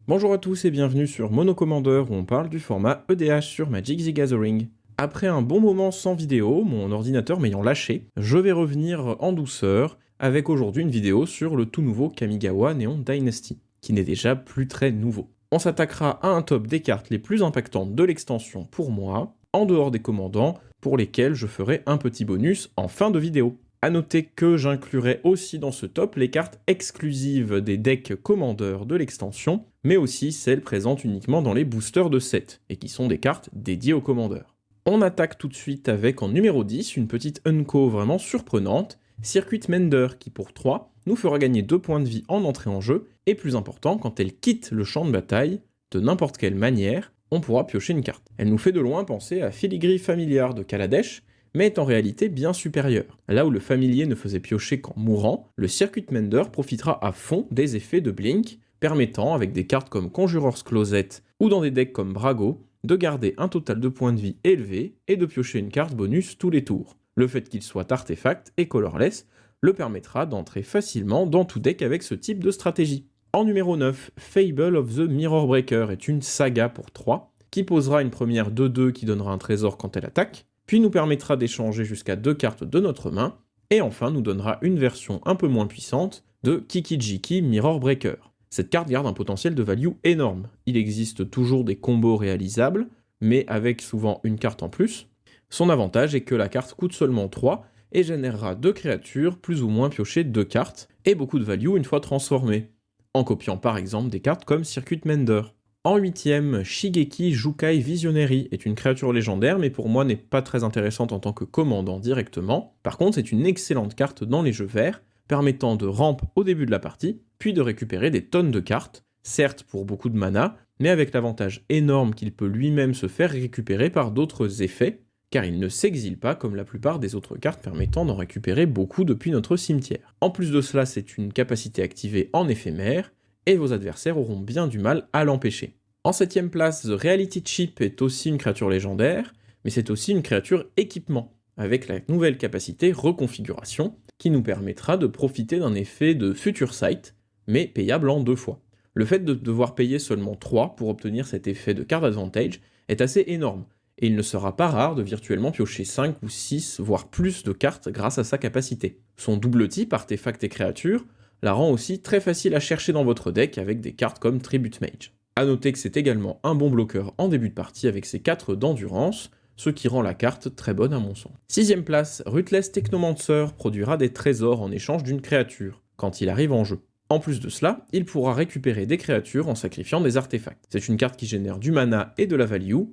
Bonjour à tous et bienvenue sur Monocommander où on parle du format EDH sur Magic the Gathering. Après un bon moment sans vidéo, mon ordinateur m'ayant lâché, je vais revenir en douceur avec aujourd'hui une vidéo sur le tout nouveau Kamigawa Neon Dynasty, qui n'est déjà plus très nouveau. On s'attaquera à un top des cartes les plus impactantes de l'extension pour moi, en dehors des commandants, pour lesquels je ferai un petit bonus en fin de vidéo. A noter que j'inclurai aussi dans ce top les cartes exclusives des decks commandeurs de l'extension, mais aussi celles présentes uniquement dans les boosters de set, et qui sont des cartes dédiées aux commandeurs. On attaque tout de suite avec en numéro 10 une petite Unco vraiment surprenante, Circuit Mender, qui pour 3 nous fera gagner 2 points de vie en entrée en jeu, et plus important, quand elle quitte le champ de bataille, de n'importe quelle manière, on pourra piocher une carte. Elle nous fait de loin penser à Filigree Familiar de Kaladesh, mais est en réalité bien supérieur. Là où le familier ne faisait piocher qu'en mourant, le Circuit Mender profitera à fond des effets de Blink, permettant, avec des cartes comme Conjurer's Closet ou dans des decks comme Brago, de garder un total de points de vie élevé et de piocher une carte bonus tous les tours. Le fait qu'il soit artefact et colorless le permettra d'entrer facilement dans tout deck avec ce type de stratégie. En numéro 9, Fable of the Mirror Breaker est une saga pour 3, qui posera une première 2-2 qui donnera un trésor quand elle attaque, puis nous permettra d'échanger jusqu'à 2 cartes de notre main, et enfin nous donnera une version un peu moins puissante de Kiki-Jiki Mirror Breaker. Cette carte garde un potentiel de value énorme. Il existe toujours des combos réalisables, mais avec souvent une carte en plus. Son avantage est que la carte coûte seulement 3 et générera 2 créatures plus ou moins piochées 2 cartes, et beaucoup de value une fois transformées, en copiant par exemple des cartes comme Circuit Mender. En 8ème, Shigeki Jukai Visionary est une créature légendaire, mais pour moi n'est pas très intéressante en tant que commandant directement. Par contre, c'est une excellente carte dans les jeux verts, permettant de ramp au début de la partie, puis de récupérer des tonnes de cartes, certes pour beaucoup de mana, mais avec l'avantage énorme qu'il peut lui-même se faire récupérer par d'autres effets, car il ne s'exile pas comme la plupart des autres cartes permettant d'en récupérer beaucoup depuis notre cimetière. En plus de cela, c'est une capacité activée en éphémère, et vos adversaires auront bien du mal à l'empêcher. En 7ème place, The Reality Chip est aussi une créature légendaire, mais c'est aussi une créature équipement, avec la nouvelle capacité Reconfiguration, qui nous permettra de profiter d'un effet de Future Sight, mais payable en 2 fois. Le fait de devoir payer seulement 3 pour obtenir cet effet de Card Advantage est assez énorme, et il ne sera pas rare de virtuellement piocher 5 ou 6, voire plus de cartes grâce à sa capacité. Son double type, artefact et créature, la rend aussi très facile à chercher dans votre deck avec des cartes comme Tribute Mage. A noter que c'est également un bon bloqueur en début de partie avec ses 4 d'endurance, ce qui rend la carte très bonne à mon sens. 6ème place, Ruthless Technomancer produira des trésors en échange d'une créature, quand il arrive en jeu. En plus de cela, il pourra récupérer des créatures en sacrifiant des artefacts. C'est une carte qui génère du mana et de la value,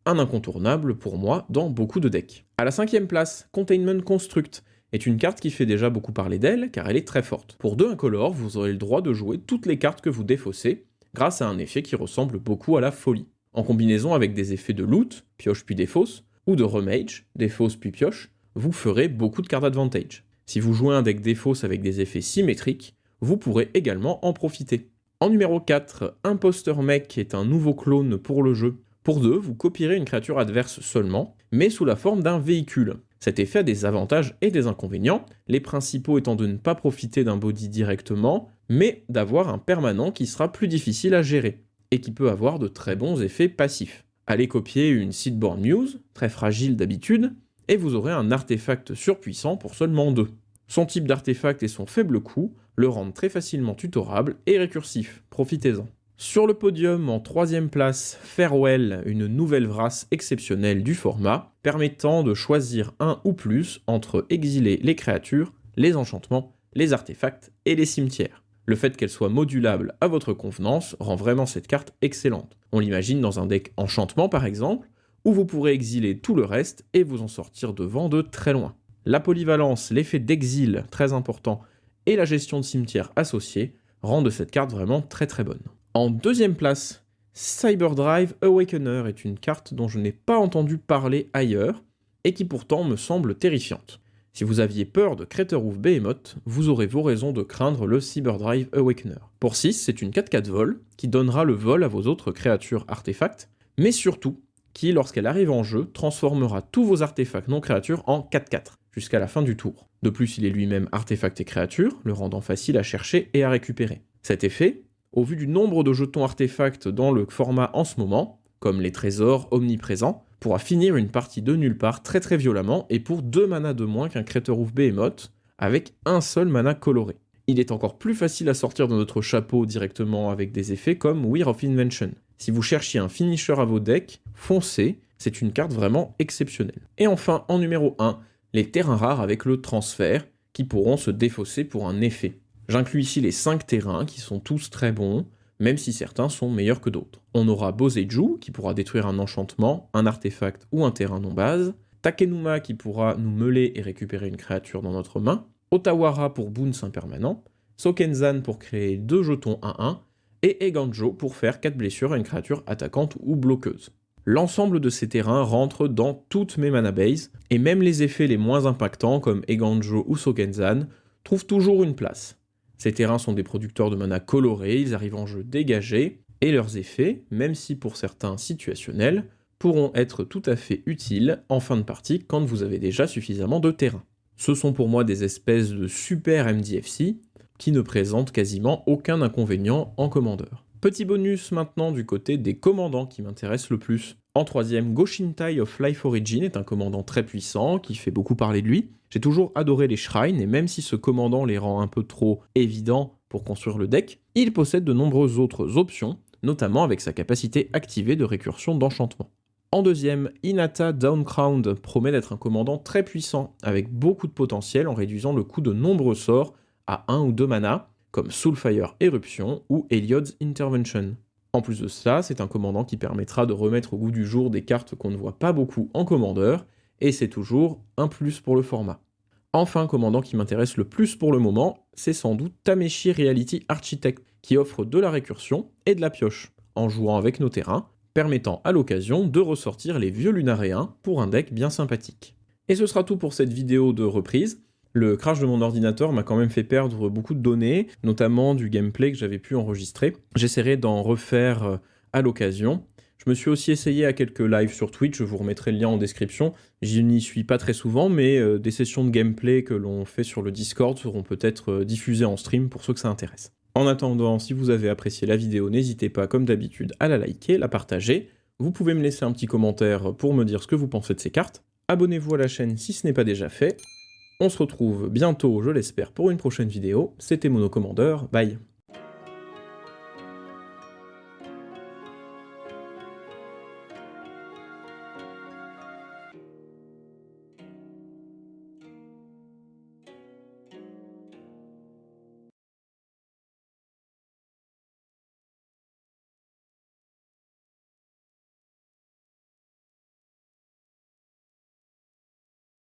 un incontournable pour moi dans beaucoup de decks. À la 5ème place, Containment Construct est une carte qui fait déjà beaucoup parler d'elle, car elle est très forte. Pour 2 incolores, vous aurez le droit de jouer toutes les cartes que vous défaussez, grâce à un effet qui ressemble beaucoup à la folie. En combinaison avec des effets de loot, pioche puis défausse, ou de remage, défausse puis pioche, vous ferez beaucoup de cartes advantage. Si vous jouez un deck défausse avec des effets symétriques, vous pourrez également en profiter. En numéro 4, Imposter Mech est un nouveau clone pour le jeu. Pour 2, vous copierez une créature adverse seulement, mais sous la forme d'un véhicule. Cet effet a des avantages et des inconvénients, les principaux étant de ne pas profiter d'un body directement, mais d'avoir un permanent qui sera plus difficile à gérer, et qui peut avoir de très bons effets passifs. Allez copier une Seedborn Muse, très fragile d'habitude, et vous aurez un artefact surpuissant pour seulement 2. Son type d'artefact et son faible coût le rendent très facilement tutorable et récursif, profitez-en. Sur le podium, en 3ème place, Farewell, une nouvelle race exceptionnelle du format, permettant de choisir un ou plus entre exiler les créatures, les enchantements, les artefacts et les cimetières. Le fait qu'elle soit modulable à votre convenance rend vraiment cette carte excellente. On l'imagine dans un deck enchantement par exemple, où vous pourrez exiler tout le reste et vous en sortir devant de très loin. La polyvalence, l'effet d'exil très important, et la gestion de cimetière associée rendent cette carte vraiment très très bonne. En 2ème place, Cyberdrive Awakener est une carte dont je n'ai pas entendu parler ailleurs, et qui pourtant me semble terrifiante. Si vous aviez peur de Craterhoof Behemoth, vous aurez vos raisons de craindre le Cyberdrive Awakener. Pour 6, c'est une 4/4 vol, qui donnera le vol à vos autres créatures artefacts, mais surtout, qui, lorsqu'elle arrive en jeu, transformera tous vos artefacts non-créatures en 4/4, jusqu'à la fin du tour. De plus, il est lui-même artefact et créature, le rendant facile à chercher et à récupérer. Cet effet, Au vu du nombre de jetons artefacts dans le format en ce moment, comme les trésors omniprésents, pourra finir une partie de nulle part très très violemment et pour 2 manas de moins qu'un Craterhoof Behemoth, avec un seul mana coloré. Il est encore plus facile à sortir de notre chapeau directement avec des effets comme Weir of Invention. Si vous cherchiez un finisher à vos decks, foncez, c'est une carte vraiment exceptionnelle. Et enfin, en numéro 1, les terrains rares avec le transfert, qui pourront se défausser pour un effet. J'inclus ici les 5 terrains qui sont tous très bons, même si certains sont meilleurs que d'autres. On aura Boseiju, qui pourra détruire un enchantement, un artefact ou un terrain non base, Takenuma qui pourra nous meuler et récupérer une créature dans notre main, Otawara pour bounce impermanent, Sokenzan pour créer 2 jetons 1-1, et Eiganjo pour faire 4 blessures à une créature attaquante ou bloqueuse. L'ensemble de ces terrains rentrent dans toutes mes mana bases, et même les effets les moins impactants comme Eiganjo ou Sokenzan trouvent toujours une place. Ces terrains sont des producteurs de mana colorés, ils arrivent en jeu dégagés, et leurs effets, même si pour certains situationnels, pourront être tout à fait utiles en fin de partie quand vous avez déjà suffisamment de terrain. Ce sont pour moi des espèces de super MDFC qui ne présentent quasiment aucun inconvénient en commandeur. Petit bonus maintenant du côté des commandants qui m'intéressent le plus. En troisième, Goshintai of Life Origin est un commandant très puissant qui fait beaucoup parler de lui. J'ai toujours adoré les shrines et même si ce commandant les rend un peu trop évidents pour construire le deck, il possède de nombreuses autres options, notamment avec sa capacité activée de récursion d'enchantement. En deuxième, Hinata Downcrowned promet d'être un commandant très puissant, avec beaucoup de potentiel en réduisant le coût de nombreux sorts à 1 ou 2 mana, comme Soulfire Éruption ou Heliod's Intervention. En plus de cela, c'est un commandant qui permettra de remettre au goût du jour des cartes qu'on ne voit pas beaucoup en commandeur, et c'est toujours un plus pour le format. Enfin, commandant qui m'intéresse le plus pour le moment, c'est sans doute Tameshi Reality Architect, qui offre de la récursion et de la pioche, en jouant avec nos terrains, permettant à l'occasion de ressortir les vieux Lunaréens pour un deck bien sympathique. Et ce sera tout pour cette vidéo de reprise. Le crash de mon ordinateur m'a quand même fait perdre beaucoup de données, notamment du gameplay que j'avais pu enregistrer. J'essaierai d'en refaire à l'occasion. Je me suis aussi essayé à quelques lives sur Twitch, je vous remettrai le lien en description. Je n'y suis pas très souvent, mais des sessions de gameplay que l'on fait sur le Discord seront peut-être diffusées en stream pour ceux que ça intéresse. En attendant, si vous avez apprécié la vidéo, n'hésitez pas, comme d'habitude, à la liker, la partager. Vous pouvez me laisser un petit commentaire pour me dire ce que vous pensez de ces cartes. Abonnez-vous à la chaîne si ce n'est pas déjà fait. On se retrouve bientôt, je l'espère, pour une prochaine vidéo. C'était Monocommandeur, bye.